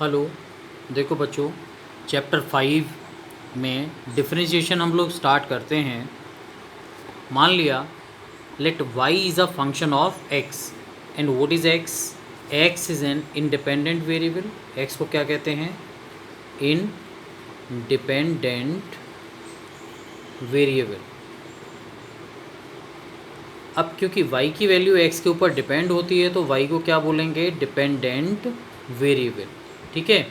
Hello. देखो बच्चों, chapter 5 में डिफरेंशिएशन हम लोग स्टार्ट करते हैं। मान लिया let y is a function of x and what is x? x is an independent variable. x को क्या कहते हैं? Independent variable. अब क्योंकि y की वैल्यू x के ऊपर डिपेंड होती है तो y को क्या बोलेंगे? Dependent variable. ठीक है।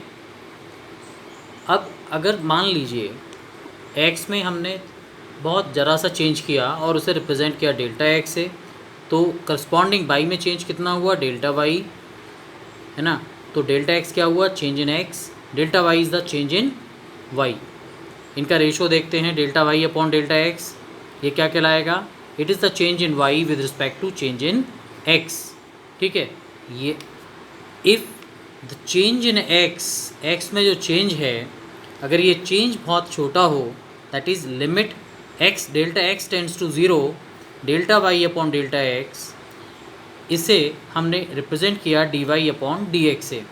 अब अगर मान लीजिए x में हमने बहुत ज़रा सा चेंज किया और उसे रिप्रेजेंट किया डेल्टा x से, तो करस्पॉन्डिंग y में चेंज कितना हुआ? डेल्टा y, है ना। तो डेल्टा x क्या हुआ? Change in x। Delta y is the change in y। इनका रेशो देखते हैं, delta y upon delta x। ये क्या कहलाएगा? It is the change in y with respect to change in x। ठीक है। ये if the change in x में जो चेंज है, अगर ये चेंज बहुत छोटा हो, that is limit x delta x tends to zero, delta y upon delta x, इसे हमने रिप्रेजेंट किया dy अपॉन dx से।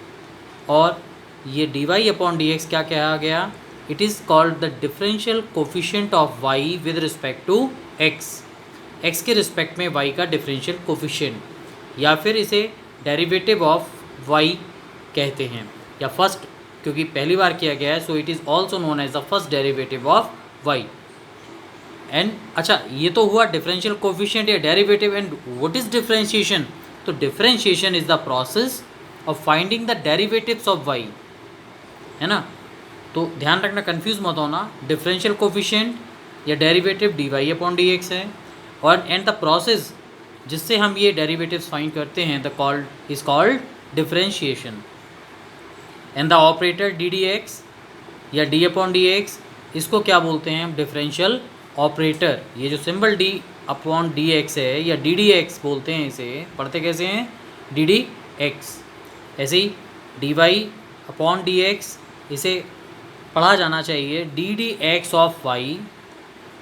और ये dy अपॉन dx क्या कहा गया? It is called the differential coefficient of y with respect to x के रिस्पेक्ट में y का डिफरेंशियल कोफिशिएंट, या फिर इसे डेरिवेटिव ऑफ y कहते हैं, या फर्स्ट, क्योंकि पहली बार किया गया है, so it is also known as the first derivative of y। And अच्छा, ये तो हुआ डिफरेंशियल कोफिशिएंट या derivative. And what is differentiation? तो differentiation is the process of finding the derivatives of y, है ना। तो ध्यान रखना, कंफ्यूज मत होना, डिफरेंशियल कोफिशिएंट या डेरिवेटिव dy अपॉन dx है, और एंड द प्रोसेस जिससे हम ये डेरिवेटिव्स फाइंड करते हैं the called is called differentiation. And the operator D D x या डी अपॉन डी एक्स, इसको क्या बोलते हैं हम? Differential operator. ये जो symbol D upon D x है या डी डी एक्स बोलते हैं, इसे पढ़ते कैसे हैं? D D X. ऐसे ही D Y upon D X, इसे पढ़ा जाना चाहिए D D X of Y,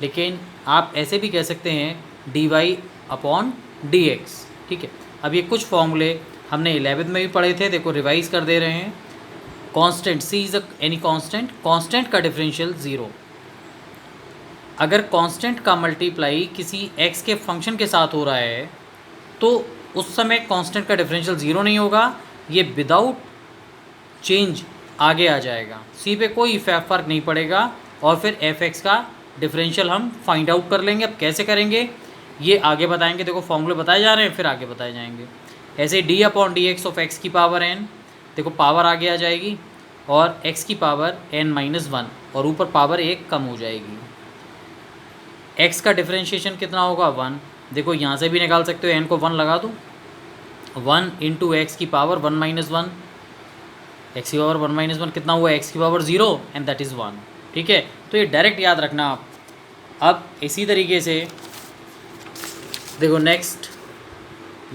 लेकिन आप ऐसे भी कह सकते हैं D Y upon D X. ठीक है। अब ये कुछ फॉर्मूले हमने 11th में भी पढ़े थे, देखो रिवाइज कर दे रहे हैं। Constant c is any constant, constant का डिफरेंशियल ज़ीरो। अगर कांस्टेंट का मल्टीप्लाई किसी x के फंक्शन के साथ हो रहा है तो उस समय कांस्टेंट का डिफरेंशियल ज़ीरो नहीं होगा, ये विदाउट चेंज आगे आ जाएगा, c पे कोई फ़र्क नहीं पड़ेगा, और फिर f(x) का डिफरेंशियल हम फाइंड आउट कर लेंगे। अब कैसे करेंगे ये आगे बताएंगे, देखो फॉर्मूले बताए जा रहे हैं, फिर आगे बताए जाएंगे। ऐसे d upon D X of x की पावर n, देखो पावर आगे आ जाएगी, और x की पावर n-1, और ऊपर पावर 1 कम हो जाएगी। x का डिफरेंशिएशन कितना होगा? 1। देखो यहाँ से भी निकाल सकते हो, n को 1 लगा दो, 1 इंटू एक्स की पावर 1-1, एक्स की पावर 1-1 कितना हुआ? x की पावर 0 एंड दैट इज़ 1। ठीक है। तो ये डायरेक्ट याद रखना आप। अब इसी तरीके से देखो नेक्स्ट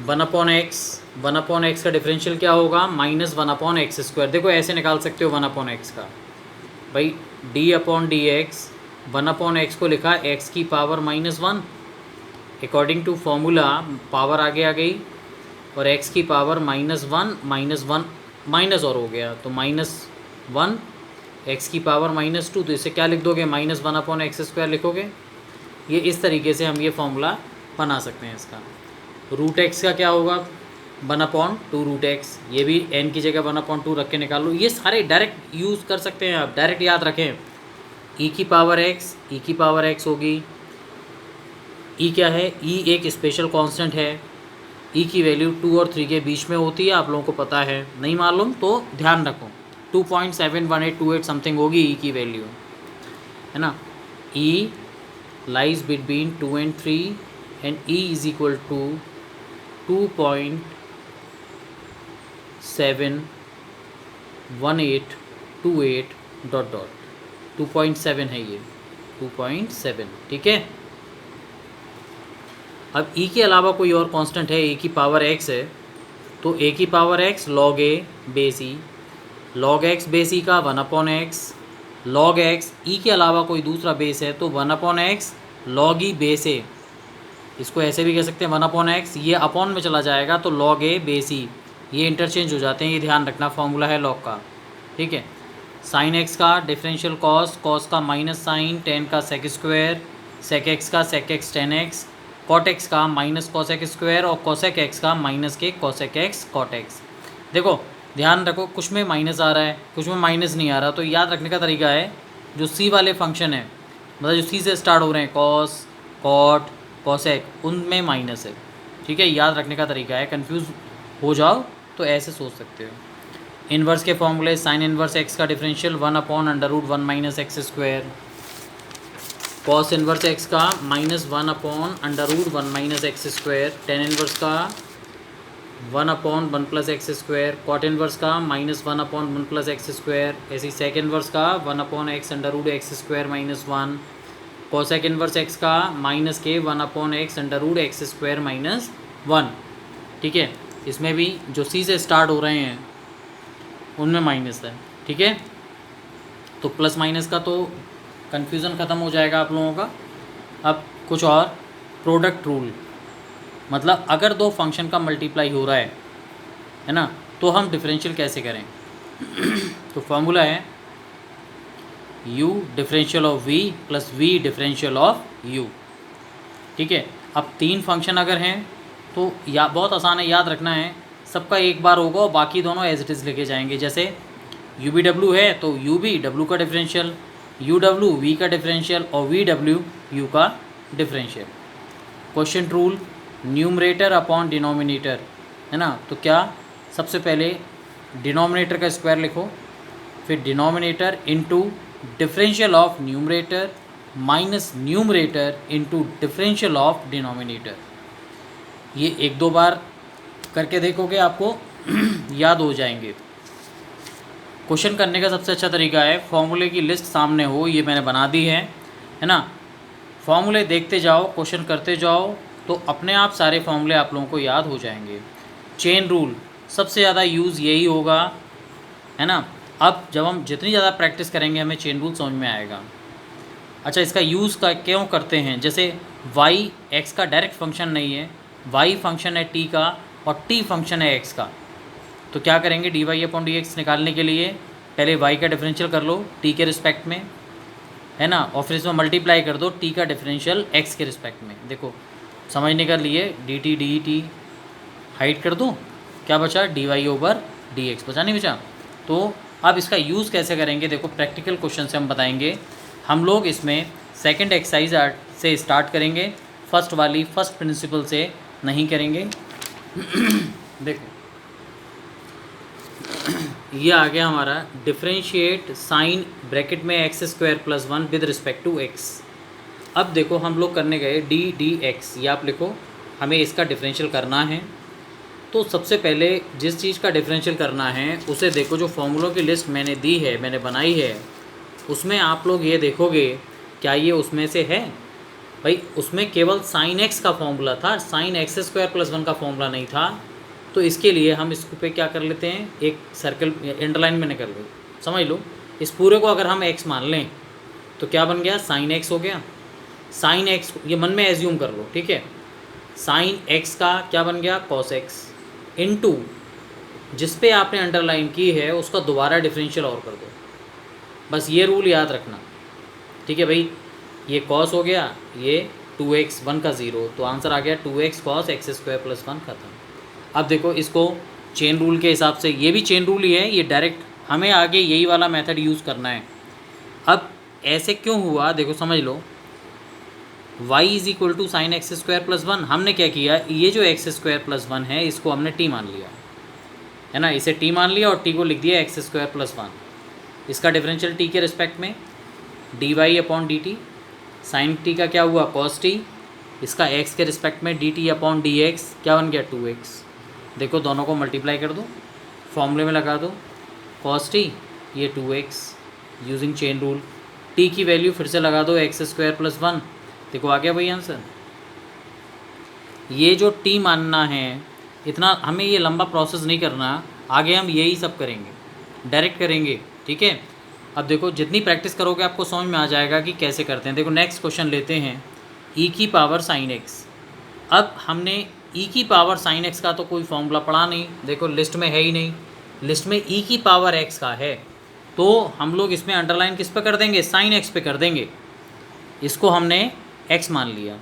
1/x का डिफरेंशियल क्या होगा? -1/x²। देखो ऐसे निकाल सकते हो 1/x का, भाई d upon D x, 1/x को लिखा x की power -1, according to formula power आगे आ गई, और x की पावर -1 माइनस और हो गया तो -1, x की पावर -2, तो इसे क्या लिख दोगे? -1/x² लिखोगे। ये इस तरीके से हम ये फॉर्मूला बना सकते हैं इसका। रूट एक्स का क्या होगा? 1/2√x, ये भी n की जगह 1/2 रख के निकाल लो। ये सारे डायरेक्ट यूज़ कर सकते हैं आप, डायरेक्ट याद रखें। e की पावर x होगी। e क्या है? e एक स्पेशल कांस्टेंट है, e की वैल्यू 2 और 3 के बीच में होती है, आप लोगों को पता है। नहीं मालूम तो ध्यान रखो, 2.71828 समथिंग होगी e की वैल्यू, है ना। e lies between 2 and 3 and e is equal to 2.71828 ... 2.7 है ये, 2.7। ठीक है। अब e के अलावा कोई और कांस्टेंट है, a की पावर x है, तो a की power x log a base e, log x base e का 1/x, log x e के अलावा कोई दूसरा बेस है तो 1/x log e base a। इसको ऐसे भी कह सकते हैं 1/x, ये अपॉन में चला जाएगा तो log a बेस e, ये इंटरचेंज हो जाते हैं, ये ध्यान रखना, फॉर्मूला है log का। ठीक है। साइन एक्स का डिफरेंशियल कॉस, कॉस का माइनस साइन, टेन का सेक स्क्वायर, सेक एक्स का sec x tan x, cot x का माइनस कॉसेक स्क्वायर और कॉसेक एक्स का माइनस के कॉसेक एक्स कॉट एक्स। देखो ध्यान रखो, कुछ में माइनस आ रहा है, कुछ में माइनस नहीं आ रहा, तो याद रखने का तरीका है जो सी वाले फंक्शन है, मतलब जो सी से स्टार्ट हो रहे हैं, कॉस, कॉट, कॉसेक, उनमें माइनस है। ठीक है, याद रखने का तरीका है, कंफ्यूज हो जाओ तो ऐसे सोच सकते हो। इन्वर्स के फॉर्मूले, साइन इन्वर्स एक्स का differential 1/√1 minus x square, cos inverse x का -1/√1 minus x square, tan inverse का 1/1 plus x square, cot inverse का -1/1 प्लस एक्स स्क्वायर, ऐसी सेक इन्वर्स का 1/x square -1, cosec inverse x का माइनस के 1/x स्क्वायर -1। ठीक है, इसमें भी जो सी से स्टार्ट हो रहे हैं उनमें माइनस है। ठीक है, तो प्लस माइनस का तो कन्फ्यूज़न ख़त्म हो जाएगा आप लोगों का। अब कुछ और, प्रोडक्ट रूल, मतलब अगर दो फंक्शन का मल्टीप्लाई हो रहा है ना, तो हम डिफरेंशियल कैसे करें। तो फॉर्मूला है u differential of v plus v differential of u। ठीक है, अब तीन फंक्शन अगर हैं तो या बहुत आसान है, याद रखना है, सबका एक बार होगा और बाकी दोनों एज इट इज़ लेके जाएंगे। जैसे u v w है तो u v w का डिफरेंशियल, u w v का डिफरेंशियल और v w u का differential. Question rule, numerator upon denominator, है ना, तो क्या सबसे पहले डिनोमिनेटर का स्क्वायर लिखो, फिर denominator into differential of numerator minus numerator into differential of denominator. ये एक दो बार करके देखोगे आपको याद हो जाएंगे। क्वेश्चन करने का सबसे अच्छा तरीका है, फॉर्मूले की लिस्ट सामने हो, ये मैंने बना दी है ना, फॉर्मूले देखते जाओ, क्वेश्चन करते जाओ, तो अपने आप सारे फॉर्मूले आप लोगों को याद हो जाएंगे। चेन रूल सबसे ज़्यादा यूज़ यही होगा, है ना। अब जब हम जितनी ज़्यादा प्रैक्टिस करेंगे हमें चेन रूल समझ में आएगा। अच्छा, इसका यूज़ का क्यों करते हैं, जैसे y x का डायरेक्ट फंक्शन नहीं है, y फंक्शन है t का और t फंक्शन है x का, तो क्या करेंगे, dy/dx निकालने के लिए पहले y का डिफरेंशियल कर लो t के रिस्पेक्ट में, है ना, और फिर इसमें मल्टीप्लाई कर दो t का डिफरेंशियल x के रिस्पेक्ट में। देखो समझने के लिए dt हाइट कर दो, क्या बचा, dy/dx बचा, नहीं बचा। तो अब इसका यूज़ कैसे करेंगे, देखो प्रैक्टिकल क्वेश्चन से हम बताएंगे। हम लोग इसमें सेकंड एक्सरसाइज से स्टार्ट करेंगे, फर्स्ट वाली फर्स्ट प्रिंसिपल से नहीं करेंगे। देखो ये आ गया हमारा डिफरेंशिएट साइन ब्रैकेट में x² + 1 with respect to x। अब देखो हम लोग करने गए dx, ये आप लिखो, हमें इसका डिफरेंशियल करना है। तो सबसे पहले जिस चीज़ का डिफरेंशियल करना है उसे देखो, जो फॉर्मूलों की लिस्ट मैंने दी है, मैंने बनाई है, उसमें आप लोग ये देखोगे क्या ये उसमें से है। भाई उसमें केवल साइन एक्स का फॉर्मूला था, साइन x² + 1 का फॉर्मूला नहीं था। तो इसके लिए हम इसको पे क्या कर लेते हैं, एक सर्कल अंडरलाइन में कर लो, समझ लो। इस पूरे को अगर हम x मान लें तो क्या बन गया, साइन x हो गया। साइन x ये मन में एज्यूम कर लो, ठीक है। साइन x का क्या बन गया, कॉस x इनटू जिस पे आपने अंडरलाइन की है उसका दोबारा डिफरेंशियल और कर दो। बस ये रूल याद रखना, ठीक है भाई। ये कॉस हो गया, ये 2x 1 का 0, तो आंसर आ गया 2x cos x² + 1 खत्म। अब देखो इसको चेन रूल के हिसाब से, ये भी चेन रूल ही है, ये डायरेक्ट हमें आगे यही वाला मेथड यूज़ करना है। अब ऐसे क्यों हुआ, देखो समझ लो, y = sin x² + 1, हमने क्या किया, ये जो x² + 1 है इसको हमने t मान लिया, है ना, इसे t मान लिया और t को लिख दिया x² + 1। इसका डिफरेंशियल t के रिस्पेक्ट में dy/dt, साइन t का क्या हुआ, cos t, इसका x के रिस्पेक्ट में dt/dx क्या बन गया, 2x। देखो दोनों को मल्टीप्लाई कर दो, फॉर्मूले में लगा दो, cos t ये 2x using chain rule, t की वैल्यू फिर से लगा दो x² + 1, देखो आ गया भाई आंसर। ये जो t मानना है, इतना हमें ये लंबा प्रोसेस नहीं करना, आगे हम यही सब करेंगे, डायरेक्ट करेंगे, ठीक है। अब देखो जितनी प्रैक्टिस करोगे आपको समझ में आ जाएगा कि कैसे करते हैं। देखो नेक्स्ट क्वेश्चन लेते हैं, e⁻ sin x। अब हमने e⁻ sin x का तो कोई फॉर्मूला पढ़ा नहीं, देखो लिस्ट में है ही नहीं, लिस्ट में e⁻x का है, तो हम लोग इसमें अंडरलाइन किस पे कर देंगे, साइन एक्स पे कर देंगे। इसको हमने एक्स मान लिया,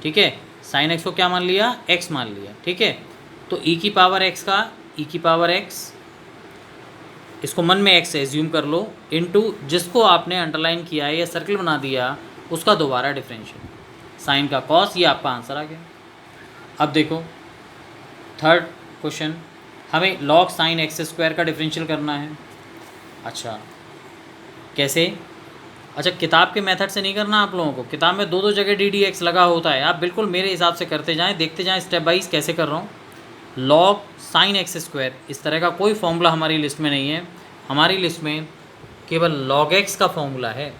ठीक है, साइन एक्स को क्या मान लिया, एक्स मान लिया, ठीक है। तो ई की पावर एक्स का ई की पावर एक्स, इसको मन में एक्स एज्यूम कर लो, इनटू जिसको आपने अंडरलाइन किया है या सर्कल बना दिया उसका दोबारा डिफरेंशियल, साइन का कॉस, ये आपका आंसर आ गया। अब देखो थर्ड क्वेश्चन, हमें log साइन एक्स स्क्वायर का डिफरेंशियल करना है। अच्छा कैसे, अच्छा किताब के मेथड से नहीं करना आप लोगों को, किताब में दो दो जगह डी डी एक्स लगा होता है, आप बिल्कुल मेरे हिसाब से करते जाएं, देखते जाएं स्टेप बाइज कैसे कर रहा हूँ। log साइन एक्स स्क्वायर, इस तरह का कोई फॉर्मूला हमारी लिस्ट में नहीं है, हमारी लिस्ट में केवल log x का फॉर्मूला है,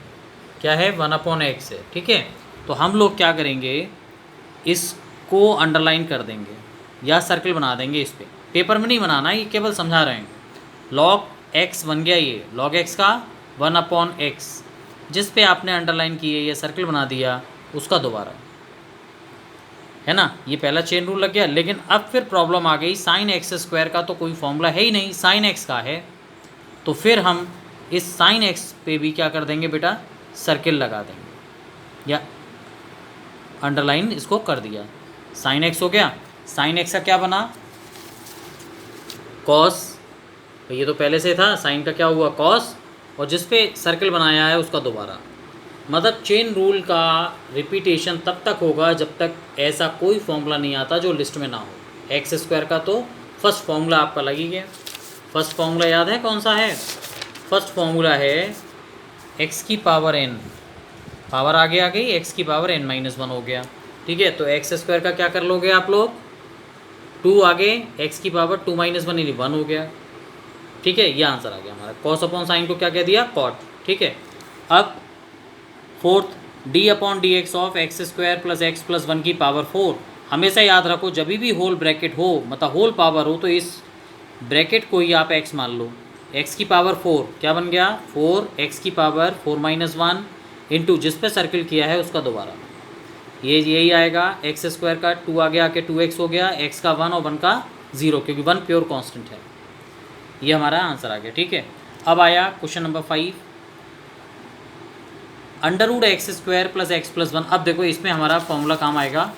क्या है, 1/x है, ठीक है। तो हम लोग क्या करेंगे, इसको अंडरलाइन कर देंगे या सर्कल बना देंगे इस पर, पेपर में नहीं बनाना, ये केवल समझा रहे हैं। log x बन गया, ये log x का 1/x, जिस पे आपने अंडरलाइन किए या सर्कल बना दिया उसका दोबारा, है ना, ये पहला चेन रूल लग गया। लेकिन अब फिर प्रॉब्लम आ गई, साइन एक्स स्क्वायर का तो कोई फॉर्मूला है ही नहीं, साइन एक्स का है, तो फिर हम इस साइन एक्स पे भी क्या कर देंगे बेटा, सर्किल लगा देंगे या अंडरलाइन इसको कर दिया, साइन एक्स हो गया, साइन एक्स का क्या बना, कॉस, ये तो पहले से था, साइन का क्या हुआ, कॉस, और जिस पे सर्किल बनाया है उसका दोबारा। मतलब चेन रूल का रिपीटेशन तब तक होगा जब तक ऐसा कोई फॉर्मूला नहीं आता जो लिस्ट में ना हो। एक्स स्क्वायर का तो फर्स्ट फॉर्मूला आपका लग ही गया, फर्स्ट फॉर्मूला याद है कौन सा है, फर्स्ट फॉर्मूला है एक्स की पावर एन, पावर आगे आ गई, एक्स की पावर n-1 हो गया, ठीक है। तो एक्स स्क्वायर का क्या कर लोगे आप लोग, 2 आगे, एक्स की पावर 2-1 यानी 1 हो गया, ठीक है, ये आंसर आ गया हमारा। कॉस अपॉन साइन को क्या कह दिया, कॉट, ठीक है। अब fourth, d/dx of x square plus x plus 1 की पावर 4, हमेशा याद रखो जब भी होल ब्रैकेट हो, मतलब होल पावर हो, तो इस ब्रैकेट को ही आप x मान लो, x की पावर 4 क्या बन गया, 4x की पावर 4-1 इंटू जिस पे सर्किल किया है उसका दोबारा, ये यही आएगा, एक्स स्क्वायर का 2 आगे आके 2x हो गया, x का 1 और 1 का 0, क्योंकि 1 प्योर कांस्टेंट है, ये हमारा आंसर आ गया, ठीक है। अब आया question number 5, under x square plus x plus 1। अब देखो इसमें हमारा फॉर्मूला काम आएगा,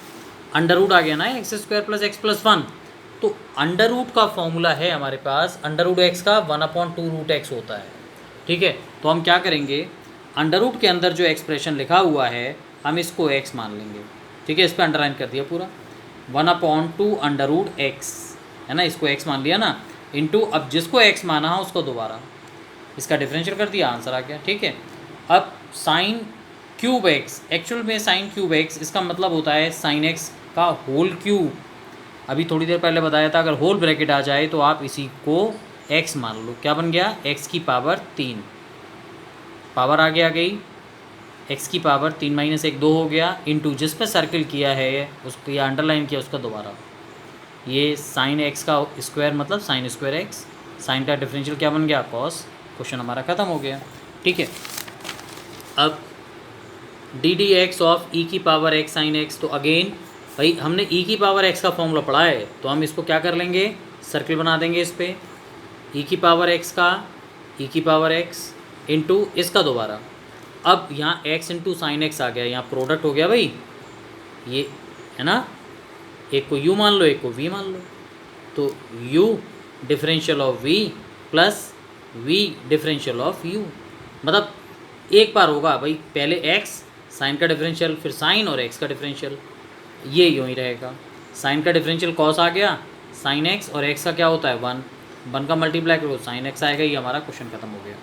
अंडर रूट आ गया ना x square plus x plus 1, तो अंडर रूट का फॉर्मूला है हमारे पास, अंडर रूट एक्स का 1/2√x होता है, ठीक है। तो हम क्या करेंगे, अंडर रूट के अंदर जो एक्सप्रेशन लिखा हुआ है हम इसको x मान लेंगे, ठीक है, इस पर अंडरलाइन कर दिया पूरा, 1/2√x है ना, इसको x मान लिया ना, इंटू अब जिसको x माना है उसको दोबारा इसका डिफरेंशियल कर दिया, आंसर आ गया, ठीक है। अब साइन क्यूब एक्स, एक्चुअल में साइन क्यूब एक्स इसका मतलब होता है साइन एक्स का होल क्यूब, अभी थोड़ी देर पहले बताया था, अगर होल ब्रैकेट आ जाए तो आप इसी को x मान लो, क्या बन गया, x की पावर 3, पावर आगे आ गई, x की पावर 3-1 2 हो गया, इंटू जिस पे सर्किल किया है उसको या अंडरलाइन किया उसका दोबारा, ये साइन एक्स का स्क्वायर मतलब साइन स्क्वायर एक्स, साइन का डिफरेंशियल क्या बन गया, कॉस, क्वेश्चन हमारा ख़त्म हो गया, ठीक है। अब ddx ऑफ e की पावर x साइन x, तो अगेन भाई हमने e की पावर x का फॉर्मूला पढ़ा है, तो हम इसको क्या कर लेंगे, सर्किल बना देंगे इस पर, e की पावर x का e की पावर x इंटू इसका दोबारा, अब यहाँ x इंटू साइन एक्स आ गया, यहाँ प्रोडक्ट हो गया भाई, ये है ना, एक को u मान लो एक को v मान लो, तो u differential of v plus v differential of u, मतलब एक बार होगा भाई, पहले x साइन का डिफरेंशियल, फिर साइन और x का डिफरेंशियल, ये यूँ ही रहेगा, साइन का डिफरेंशियल कॉस आ गया, साइन x और x का क्या होता है 1 का मल्टीप्लाई करो साइन x आएगा, ये हमारा क्वेश्चन खत्म हो गया।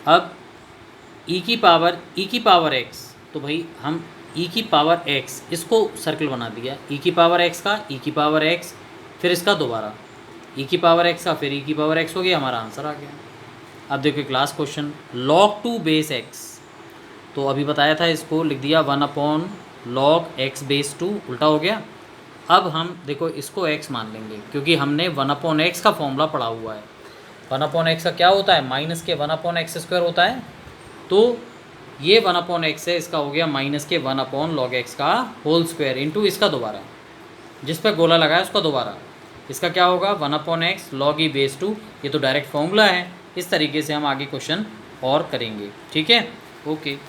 अब e की पावर x, तो भाई हम e की पावर x इसको सर्कल बना दिया, e की पावर x का e की पावर x, फिर इसका दोबारा e की पावर x का, फिर e की पावर x हो गया, हमारा आंसर आ गया। अब देखो class question, log 2 base x, तो अभी बताया था इसको लिख दिया 1/log x बेस 2, उल्टा हो गया। अब हम देखो इसको x मान लेंगे क्योंकि हमने 1/x का फॉर्मूला पढ़ा हुआ है, 1/x का क्या होता है, माइनस के 1/x स्क्वायर होता है, तो ये 1/x है, इसका हो गया माइनस के 1/log x का होल स्क्वायर इंटू इसका दोबारा, जिस पर गोला लगाया उसका दोबारा, इसका क्या होगा 1/x log e बेस 2, ये तो डायरेक्ट फॉर्मूला है, इस तरीके से हम आगे क्वेश्चन और करेंगे। ठीक है, ओके।